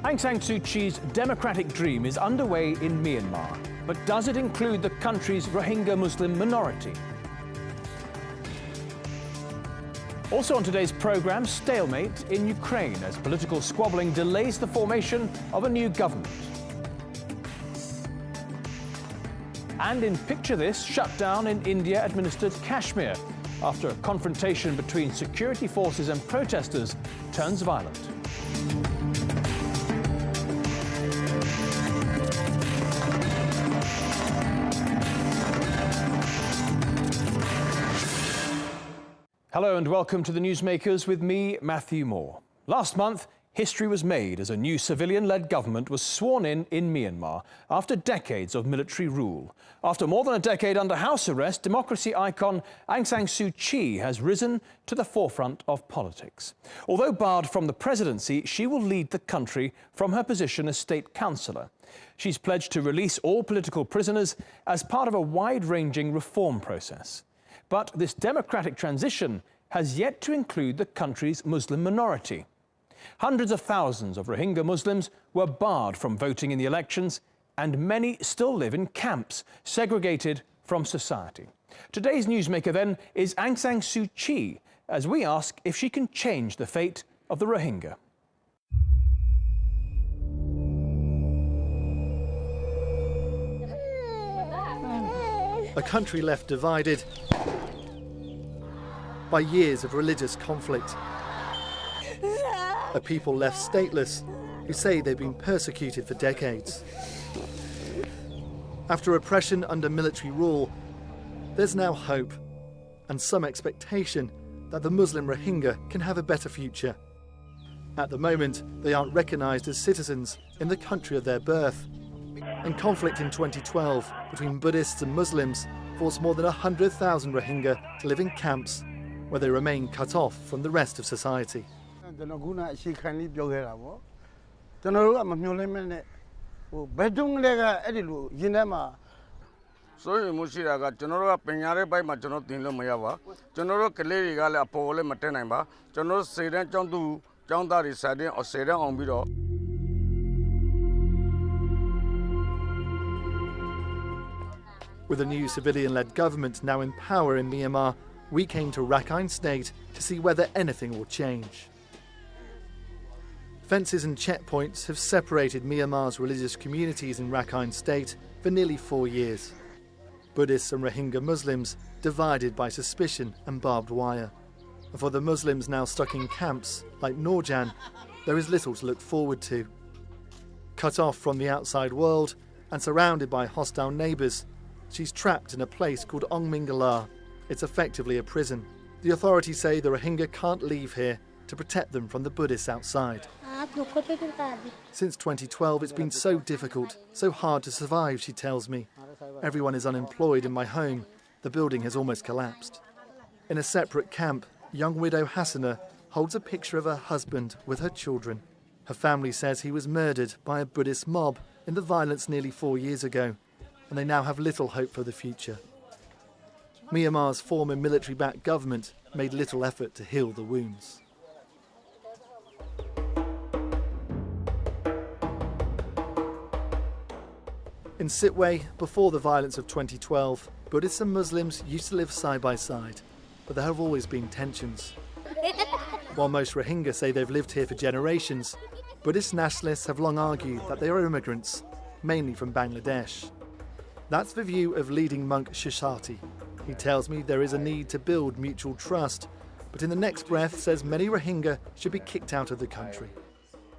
Aung San Suu Kyi's democratic dream is underway in Myanmar, but does it include the country's Rohingya Muslim minority? Also on today's programme, stalemate in Ukraine as political squabbling delays the formation of a new government. And in Picture This, shutdown in India-administered Kashmir after a confrontation between security forces and protesters turns violent. Hello and welcome to the Newsmakers with me, Matthew Moore. Last month, history was made as a new civilian-led government was sworn in Myanmar after decades of military rule. After more than a decade under house arrest, democracy icon Aung San Suu Kyi has risen to the forefront of politics. Although barred from the presidency, she will lead the country from her position as state counsellor. She's pledged to release all political prisoners as part of a wide-ranging reform process. But this democratic transition has yet to include the country's Muslim minority. Hundreds of thousands of Rohingya Muslims were barred from voting in the elections, and many still live in camps, segregated from society. Today's newsmaker, then, is Aung San Suu Kyi, as we ask if she can change the fate of the Rohingya. A country left divided by years of religious conflict. A people left stateless who say they've been persecuted for decades. After oppression under military rule, there's now hope and some expectation that the Muslim Rohingya can have a better future. At the moment, they aren't recognised as citizens in the country of their birth. And conflict in 2012 between Buddhists and Muslims forced more than 100,000 Rohingya to live in camps where they remain cut off from the rest of society. With a new civilian-led government now in power in Myanmar, we came to Rakhine State to see whether anything will change. Fences and checkpoints have separated Myanmar's religious communities in Rakhine State for nearly 4 years. Buddhists and Rohingya Muslims divided by suspicion and barbed wire. And for the Muslims now stuck in camps like Norjan, there is little to look forward to. Cut off from the outside world and surrounded by hostile neighbours, she's trapped in a place called Ongmingala. It's effectively a prison. The authorities say the Rohingya can't leave here to protect them from the Buddhists outside. Since 2012, it's been so difficult, so hard to survive, she tells me. Everyone is unemployed in my home. The building has almost collapsed. In a separate camp, young widow Hassana holds a picture of her husband with her children. Her family says he was murdered by a Buddhist mob in the violence nearly 4 years ago, and they now have little hope for the future. Myanmar's former military-backed government made little effort to heal the wounds. In Sitwe, before the violence of 2012, Buddhists and Muslims used to live side by side, but there have always been tensions. While most Rohingya say they've lived here for generations, Buddhist nationalists have long argued that they are immigrants, mainly from Bangladesh. That's the view of leading monk Shishati. He tells me there is a need to build mutual trust, but in the next breath says many Rohingya should be kicked out of the country.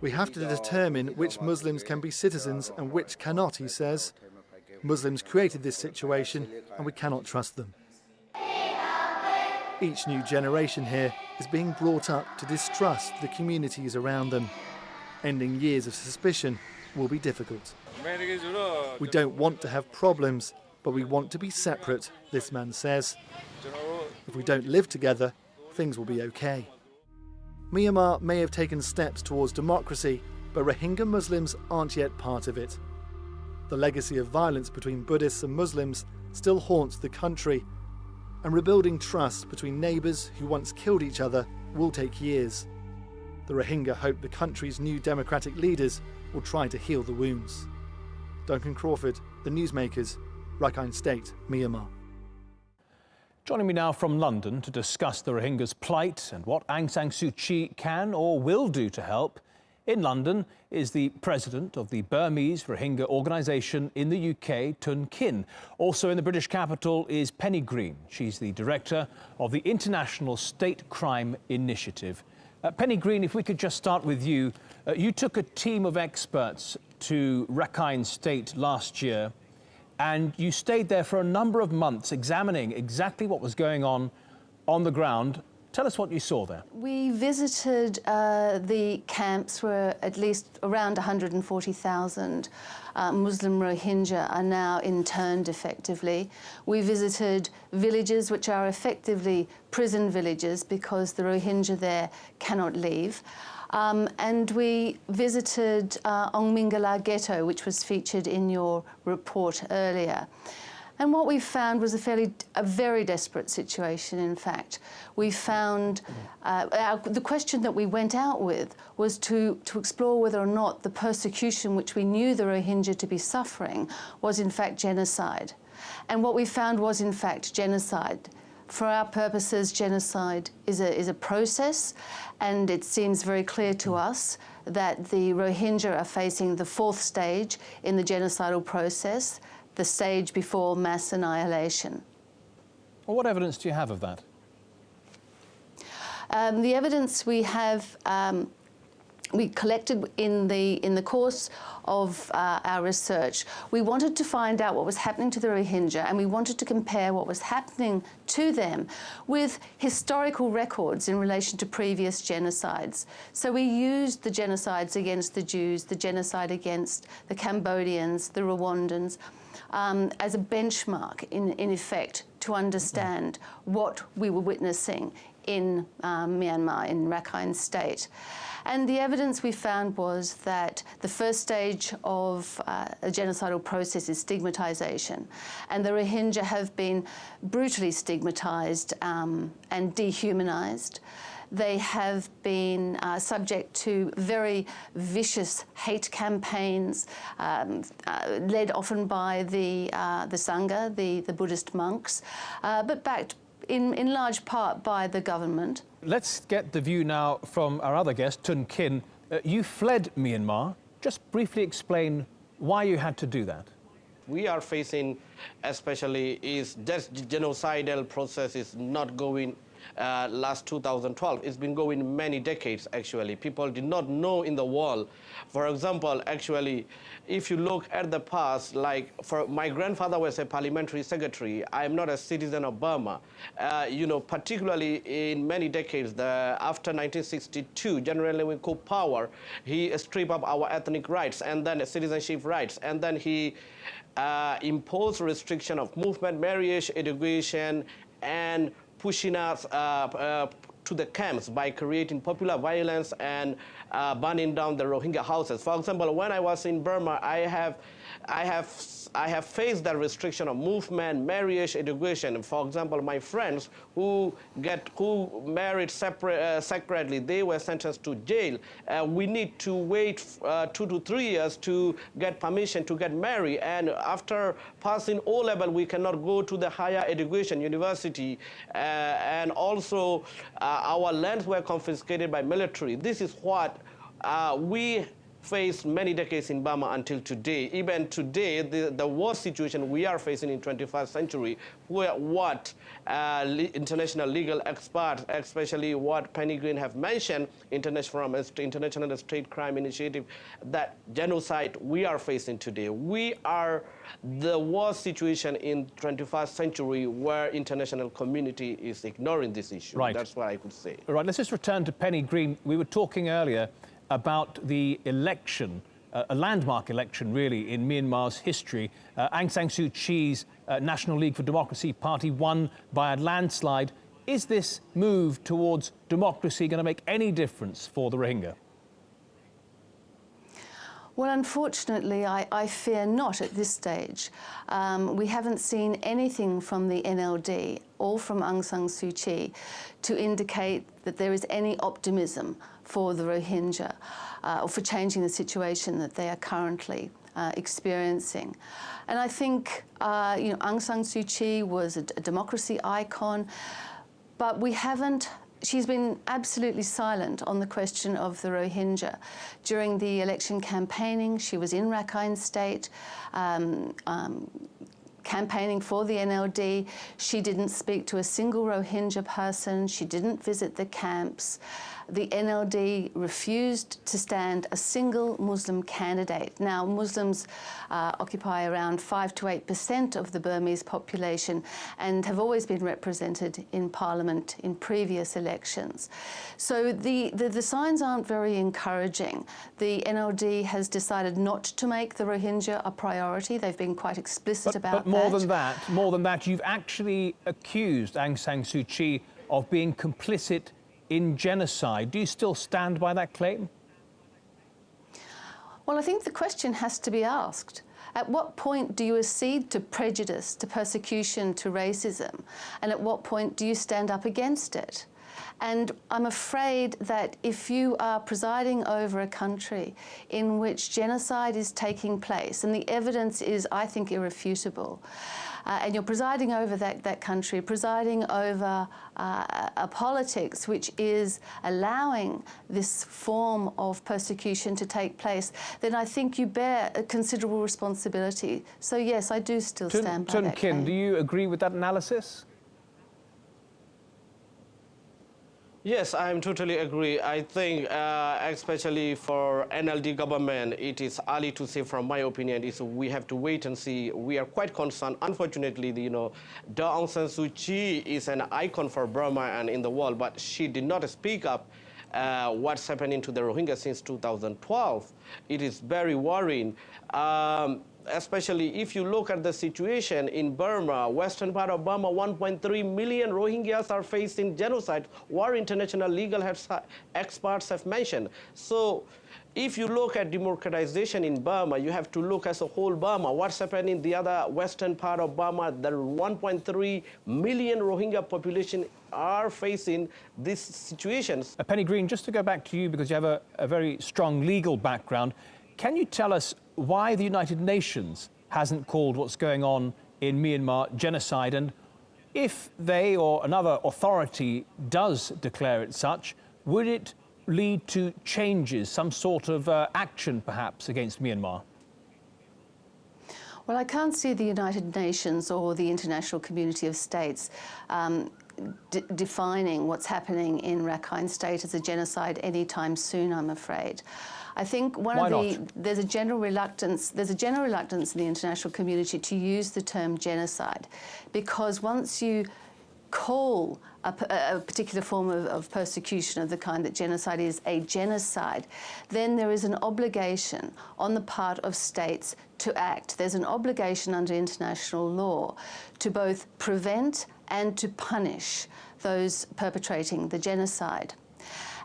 We have to determine which Muslims can be citizens and which cannot, he says. Muslims created this situation and we cannot trust them. Each new generation here is being brought up to distrust the communities around them. Ending years of suspicion will be difficult. We don't want to have problems, but we want to be separate, this man says. If we don't live together, things will be okay. Myanmar may have taken steps towards democracy, but Rohingya Muslims aren't yet part of it. The legacy of violence between Buddhists and Muslims still haunts the country, and rebuilding trust between neighbours who once killed each other will take years. The Rohingya hope the country's new democratic leaders or try to heal the wounds. Duncan Crawford, The Newsmakers, Rakhine State, Myanmar. Joining me now from London to discuss the Rohingyas' plight and what Aung San Suu Kyi can or will do to help, in London is the president of the Burmese Rohingya organisation in the UK, Tun Kin. Also in the British capital is Penny Green. She's the director of the International State Crime Initiative. Penny Green, if we could just start with you. You took a team of experts to Rakhine State last year, and you stayed there for a number of months examining exactly what was going on the ground. Tell us what you saw there. We visited the camps where at least around 140,000 Muslim Rohingya are now interned effectively. We visited villages which are effectively prison villages because the Rohingya there cannot leave. And we visited Ong Mingala ghetto, which was featured in your report earlier. And what we found was a very desperate situation, in fact. We found, the question that we went out with was to explore whether or not the persecution which we knew the Rohingya to be suffering was in fact genocide. And what we found was in fact genocide. For our purposes, genocide is a process, and it seems very clear to us that the Rohingya are facing the fourth stage in the genocidal process, the stage before mass annihilation. Well, what evidence do you have of that? The evidence we have, we collected in the course of our research. We wanted to find out what was happening to the Rohingya, and we wanted to compare what was happening to them with historical records in relation to previous genocides. So we used the genocides against the Jews, the genocide against the Cambodians, the Rwandans, as a benchmark, in effect, to understand what we were witnessing in Myanmar, in Rakhine State. And the evidence we found was that the first stage of a genocidal process is stigmatization, and the Rohingya have been brutally stigmatized and dehumanized. They have been subject to very vicious hate campaigns, led often by the Sangha, the Buddhist monks, but backed in large part by the government. Let's get the view now from our other guest, Tun Kin. You fled Myanmar. Just briefly explain why you had to do that. We are facing, especially, is that genocidal process is not going last 2012. It's been going many decades, actually. People did not know in the world. For example, actually, if you look at the past, like for my grandfather was a parliamentary secretary. I am not a citizen of Burma. You know, particularly in many decades, after 1962, General Lewin took power, he stripped up our ethnic rights and then citizenship rights, and then he imposed restriction of movement, marriage, education, and pushing us to the camps by creating popular violence and burning down the Rohingya houses. For example, when I was in Burma, I have faced the restriction of movement, marriage, education. For example, my friends who married separately, they were sentenced to jail. We need to wait 2 to 3 years to get permission to get married, and after passing O-level, we cannot go to the higher education, university, and also our lands were confiscated by military. This is what we faced many decades in Burma until today. Even today, the worst situation we are facing in 21st century, where what international legal experts, especially what Penny Green have mentioned, International State Crime Initiative, that genocide we are facing today. We are the worst situation in 21st century where international community is ignoring this issue. Right. That's what I could say. All right, let's just return to Penny Green. We were talking earlier about the election, a landmark election really in Myanmar's history. Aung San Suu Kyi's National League for Democracy party won by a landslide. Is this move towards democracy going to make any difference for the Rohingya? Well, unfortunately, I fear not at this stage. We haven't seen anything from the NLD or from Aung San Suu Kyi to indicate that there is any optimism for the Rohingya or for changing the situation that they are currently experiencing. And I think Aung San Suu Kyi was a democracy icon, but we haven't. She's been absolutely silent on the question of the Rohingya. During the election campaigning, she was in Rakhine State, campaigning for the NLD. She didn't speak to a single Rohingya person. She didn't visit the camps. The NLD refused to stand a single Muslim candidate. Now, Muslims occupy around 5 to 8% of the Burmese population and have always been represented in Parliament in previous elections. So the signs aren't very encouraging. The NLD has decided not to make the Rohingya a priority. They've been quite explicit about that. But more than that, you've actually accused Aung San Suu Kyi of being complicit in genocide. Do you still stand by that claim? Well, I think the question has to be asked. At what point do you accede to prejudice, to persecution, to racism? And at what point do you stand up against it? And I'm afraid that if you are presiding over a country in which genocide is taking place, and the evidence is, I think, irrefutable, and you're presiding over that country, presiding over a politics which is allowing this form of persecution to take place, then I think you bear a considerable responsibility. So yes, I do still stand by that claim. Do you agree with that analysis? Yes, I am totally agree. I think, especially for NLD government, it is early to say. From my opinion, is we have to wait and see. We are quite concerned. Unfortunately, Aung San Suu Kyi is an icon for Burma and in the world, but she did not speak up what's happening to the Rohingya since 2012. It is very worrying. Especially if you look at the situation in Burma, western part of Burma, 1.3 million Rohingyas are facing genocide, what international legal experts have mentioned. So if you look at democratization in Burma, you have to look as a whole Burma. What's happening in the other western part of Burma, the 1.3 million Rohingya population are facing these situations. Penny Green, just to go back to you, because you have a very strong legal background, can you tell us why the United Nations hasn't called what's going on in Myanmar genocide? And if they or another authority does declare it such, would it lead to changes, some sort of action perhaps against Myanmar? Well, I can't see the United Nations or the international community of states defining what's happening in Rakhine State as a genocide anytime soon, I'm afraid. I think there's a general reluctance in the international community to use the term genocide, because once you call a particular form of persecution of the kind that genocide is a genocide, then there is an obligation on the part of states to act. There's an obligation under international law to both prevent and to punish those perpetrating the genocide.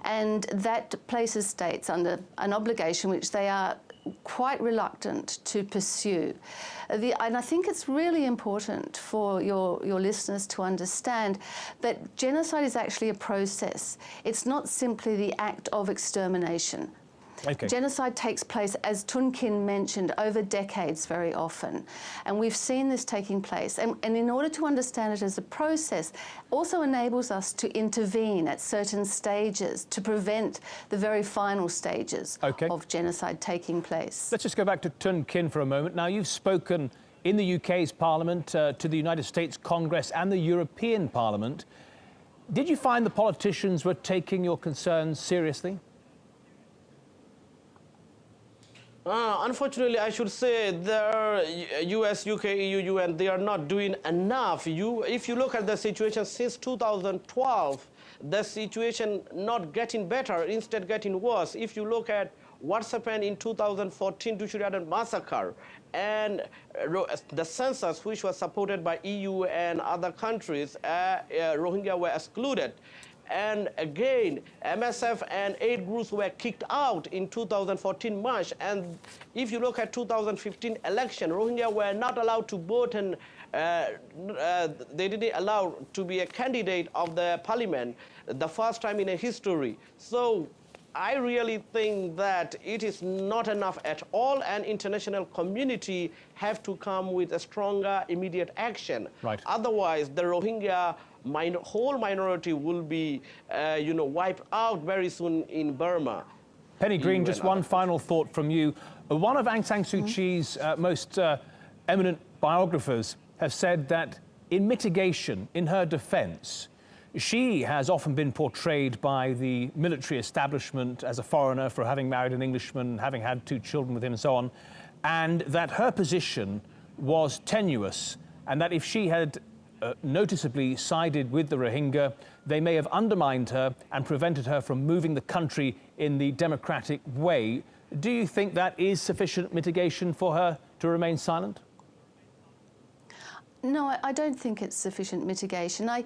And that places states under an obligation which they are quite reluctant to pursue. And I think it's really important for your listeners to understand that genocide is actually a process. It's not simply the act of extermination. Okay. Genocide takes place, as Tun Kin mentioned, over decades very often. And we've seen this taking place. And in order to understand it as a process, also enables us to intervene at certain stages to prevent the very final stages of genocide taking place. Let's just go back to Tun Kin for a moment. Now, you've spoken in the UK's Parliament, to the United States Congress and the European Parliament. Did you find the politicians were taking your concerns seriously? Unfortunately, I should say the US, UK, EU, UN, they are not doing enough. If you look at the situation since 2012, the situation not getting better, instead getting worse. If you look at what's happened in 2014 Dushuriadan massacre and the census, which was supported by EU and other countries, Rohingya were excluded. And again, MSF and 8 groups were kicked out in 2014 March. And if you look at 2015 election, Rohingya were not allowed to vote, and they didn't allow to be a candidate of the parliament, the first time in a history. So I really think that it is not enough at all, and international community have to come with a stronger immediate action. Right. Otherwise, the Rohingya whole minority will be, wiped out very soon in Burma. Penny Green, just one final thought from you. One of Aung San Suu Kyi's most eminent biographers have said that in mitigation, in her defence, she has often been portrayed by the military establishment as a foreigner for having married an Englishman, having had 2 children with him and so on, and that her position was tenuous, and that if she had noticeably sided with the Rohingya, they may have undermined her and prevented her from moving the country in the democratic way. Do you think that is sufficient mitigation for her to remain silent? No, I don't think it's sufficient mitigation. I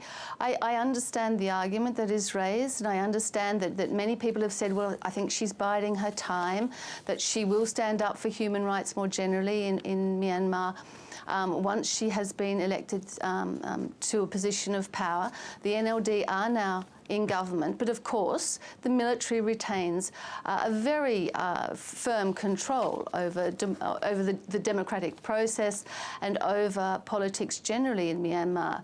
understand the argument that is raised, and I understand that many people have said, well, I think she's biding her time, that she will stand up for human rights more generally in Myanmar. Once she has been elected to a position of power. The NLD are now in government, but of course the military retains a very firm control over the democratic process and over politics generally in Myanmar.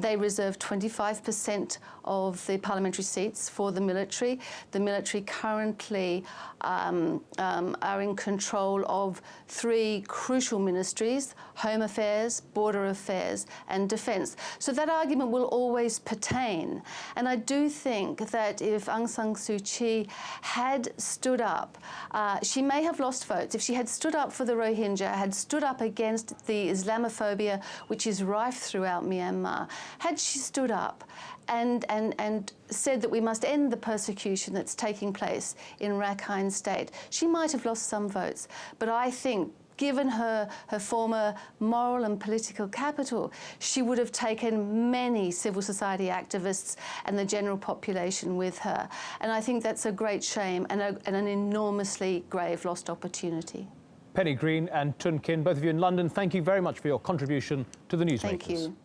They reserve 25% of the parliamentary seats for the military. The military currently are in control of 3 crucial ministries: Home Affairs, Border Affairs and Defence. So that argument will always pertain. And I do think that if Aung San Suu Kyi had stood up, she may have lost votes. If she had stood up for the Rohingya, had stood up against the Islamophobia which is rife throughout Myanmar, had she stood up and said that we must end the persecution that's taking place in Rakhine State, she might have lost some votes. But I think, given her former moral and political capital, she would have taken many civil society activists and the general population with her. And I think that's a great shame and an enormously grave lost opportunity. Penny Green and Tun Kin, both of you in London, thank you very much for your contribution to the Newsmakers. Thank you.